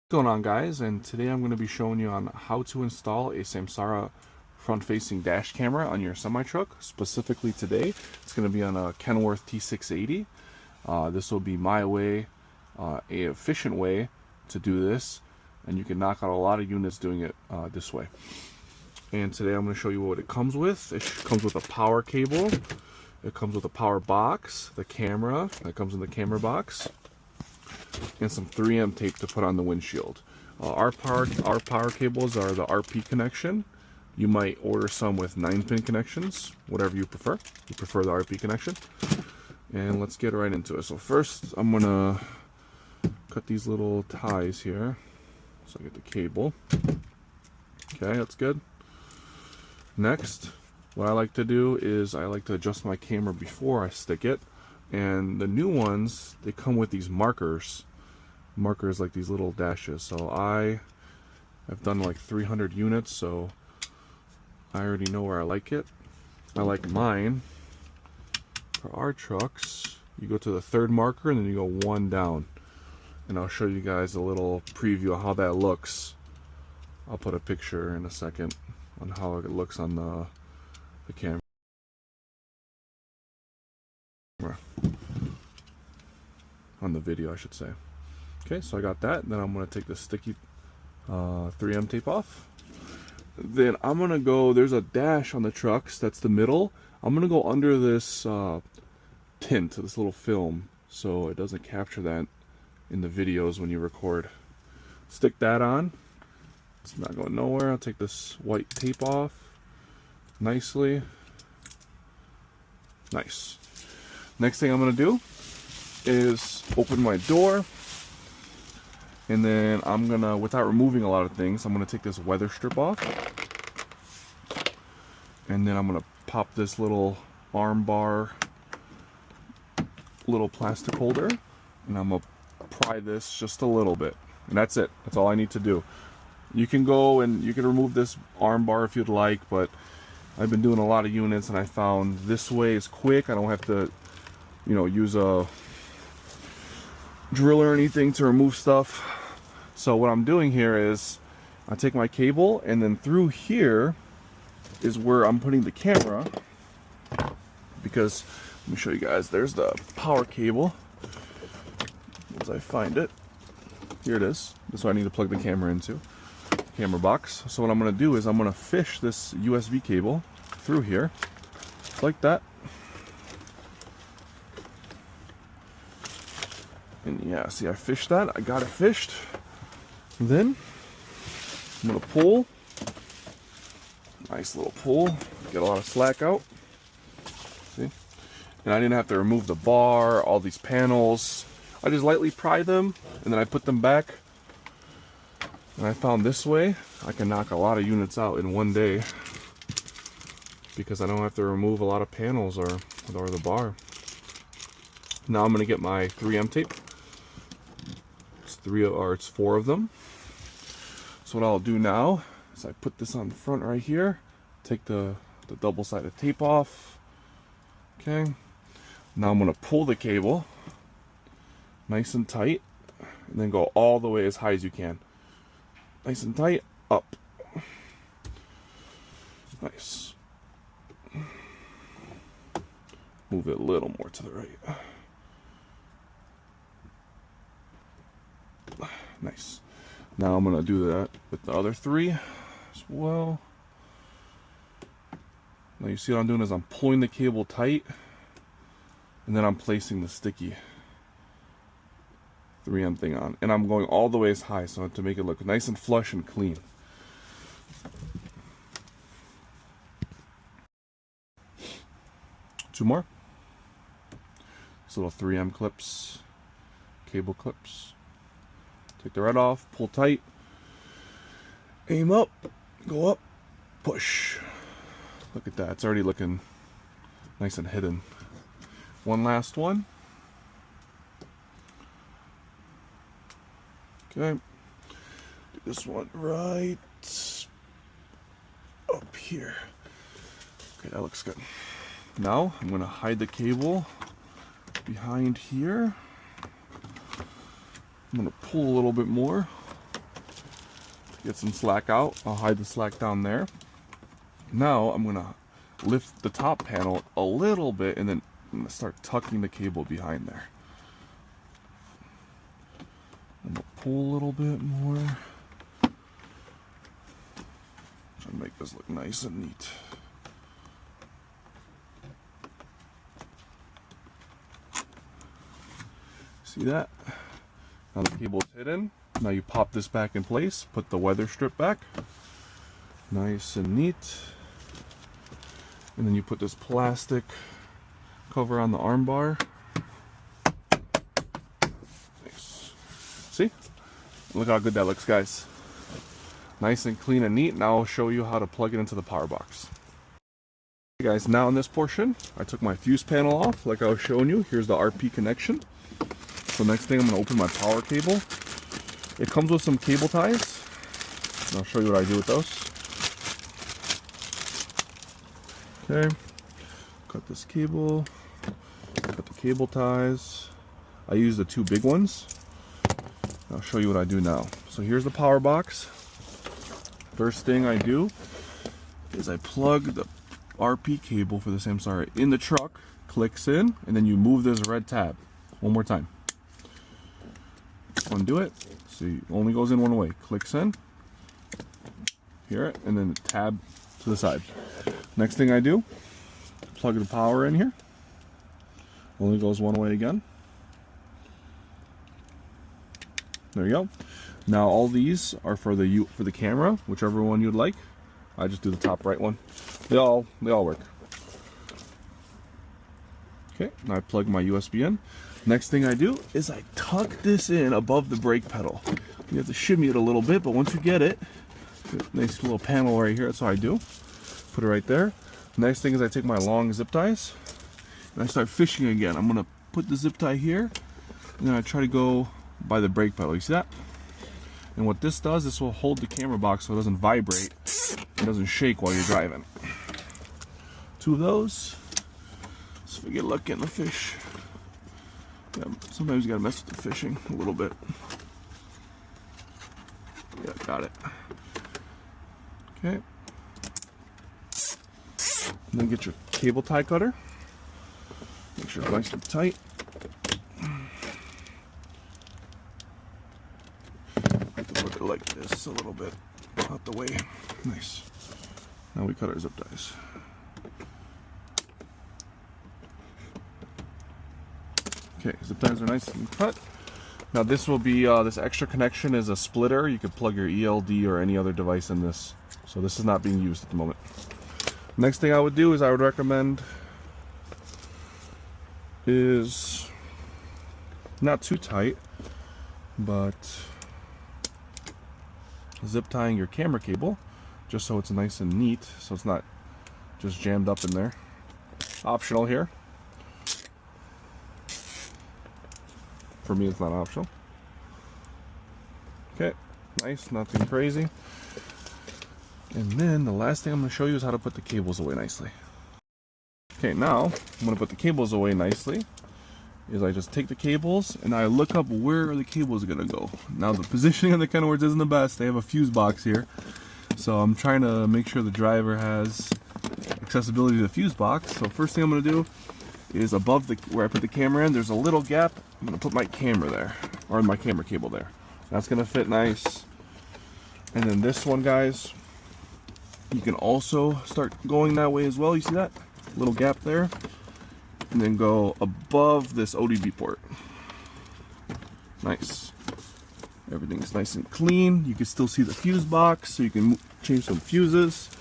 What's going on, guys? And today I'm going to be showing you on how to install a Samsara front-facing dash camera on your semi-truck. Specifically today, it's going to be on a Kenworth T680. This will be my way, a efficient way to do this, and you can knock out a lot of units doing it this way. And today I'm going to show you what it comes with. It comes with a power cable. It comes with a power box, the camera that comes in the camera box, and some 3M tape to put on the windshield. Our power cables are the RP connection. You might order some with 9-pin connections, whatever you prefer. You prefer the RP connection. And let's get right into it. So first, I'm gonna cut these little ties here, so I get the cable. Okay, that's good. Next, what I like to do is I like to adjust my camera before I stick it. And the new ones, they come with these markers like these little dashes. So I've done like 300 units, so I already know where I like it. I like mine. For our trucks, you go to the third marker and then you go one down, and I'll show you guys a little preview of how that looks. I'll put a picture in a second on how it looks on the camera. On the video, I should say. Okay, so I got that. Then I'm going to take the sticky 3M tape off. Then I'm going to go, there's a dash on the trucks, that's the middle. I'm going to go under this tint, this little film, so it doesn't capture that in the videos when you record. Stick that on. It's not going nowhere. I'll take this white tape off nicely. Nice. Next thing I'm going to do is open my door, and then I'm gonna, without removing a lot of things, I'm gonna take this weather strip off, and then I'm gonna pop this little arm bar, little plastic holder, and I'm gonna pry this just a little bit, and that's it. That's all I need to do. You can go and you can remove this arm bar if you'd like, but I've been doing a lot of units and I found this way is quick. I don't have to, you know, use a drill or anything to remove stuff. So what I'm doing here is I take my cable, and then through here is where I'm putting the camera, because let me show you guys, there's the power cable as I find it. Here it is. This is what I need to plug the camera into, camera box. So what I'm going to do is I'm going to fish this USB cable through here like that. And yeah, see, I fished that. I got it fished. And then I'm gonna pull. Nice little pull. Get a lot of slack out. See? And I didn't have to remove the bar, all these panels. I just lightly pry them, and then I put them back. And I found this way I can knock a lot of units out in one day, because I don't have to remove a lot of panels or the bar. Now I'm gonna get my 3M tape. It's 4 of them. So what I'll do now is I put this on the front right here, take the double-sided tape off. Okay, now I'm going to pull the cable nice and tight, and then go all the way as high as you can. Nice and tight, up. Nice. Move it a little more to the right. Nice. Now I'm gonna do that with the other 3 as well. Now you see what I'm doing is I'm pulling the cable tight, and then I'm placing the sticky 3M thing on, and I'm going all the way as high, so to make it look nice and flush and clean. Two more. These little 3M clips, cable clips. Take the red off, pull tight, aim up, go up, push. Look at that, it's already looking nice and hidden. One last one. Okay, do this one right up here. Okay, that looks good. Now I'm going to hide the cable behind here. I'm going to pull a little bit more. get some slack out. I'll hide the slack down there. Now I'm gonna lift the top panel a little bit, and then I'm gonna start tucking the cable behind there. I'm gonna pull a little bit more. Try to make this look nice and neat. See that? Now the cable's hidden. Now you pop this back in place, put the weather strip back. Nice and neat. And then you put this plastic cover on the arm bar. Nice. See? Look how good that looks, guys. Nice and clean and neat. Now I'll show you how to plug it into the power box. Okay guys, now in this portion, I took my fuse panel off like I was showing you. Here's the RP connection. So next thing, I'm going to open my power cable. It comes with some cable ties. And I'll show you what I do with those. Okay, cut this cable, cut the cable ties. I use the two big ones. I'll show you what I do now. So here's the power box. First thing I do is I plug the RP cable for the Samsara in the truck, clicks in, and then you move this red tab. One more time. Undo it. See, only goes in one way. Clicks in. Hear it, and then the tab to the side. Next thing I do, plug the power in here. Only goes one way again. There you go. Now all these are for the camera, whichever one you'd like. I just do the top right one. They all work. Okay, now I plug my USB in. Next thing I do is I tuck this in above the brake pedal. You have to shimmy it a little bit, but once you get it, nice little panel right here. That's what I do. Put it right there. Next thing is I take my long zip ties and I start fishing again. I'm gonna put the zip tie here, and then I try to go by the brake pedal. You see that? And what this does, this will hold the camera box so it doesn't vibrate, it doesn't shake while you're driving. Two of those. So if we get lucky on the fish, yeah, sometimes you gotta mess with the fishing a little bit. Yeah, got it. Okay. And then get your cable tie cutter. Make sure it's nice and tight. I have to put it like this a little bit out the way. Nice. Now we cut our zip ties. Okay, zip ties are nice and cut. Now this will be, this extra connection is a splitter. You could plug your ELD or any other device in this. So this is not being used at the moment. Next thing I would do is I would recommend is not too tight, but zip tying your camera cable just so it's nice and neat, so it's not just jammed up in there. Optional here. For me, it's not optional. Okay, nice, nothing crazy. And then the last thing I'm going to show you is how to put the cables away nicely. Okay, now I'm going to put the cables away nicely. Is I just take the cables and I look up where the cables are going to go. Now the positioning of the Kenworths isn't the best. They have a fuse box here. So I'm trying to make sure the driver has accessibility to the fuse box. So first thing I'm going to do is above where I put the camera in, there's a little gap. I'm going to put my camera there, or my camera cable there. That's going to fit nice. And then this one, guys, you can also start going that way as well. You see that little gap there? And then go above this ODB port. Nice. Everything's nice and clean. You can still see the fuse box, so you can change some fuses.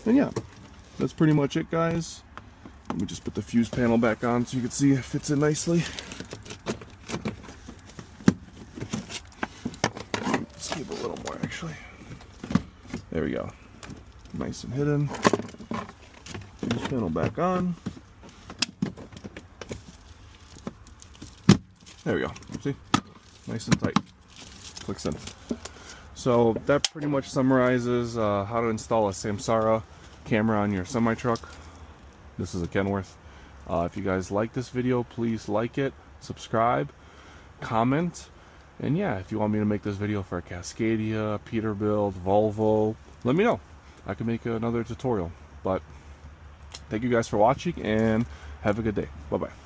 And yeah, that's pretty much it, guys. Let me just put the fuse panel back on so you can see it fits in nicely. Let's keep a little more, actually. There we go. Nice and hidden. Fuse panel back on. There we go. See? Nice and tight. Clicks in. So that pretty much summarizes how to install a Samsara camera on your semi-truck. This is a Kenworth. If you guys like this video, please like it, subscribe, comment, And yeah, if you want me to make this video for a Cascadia, Peterbilt, Volvo, let me know. I can make another tutorial. But thank you guys for watching, and have a good day. Bye bye.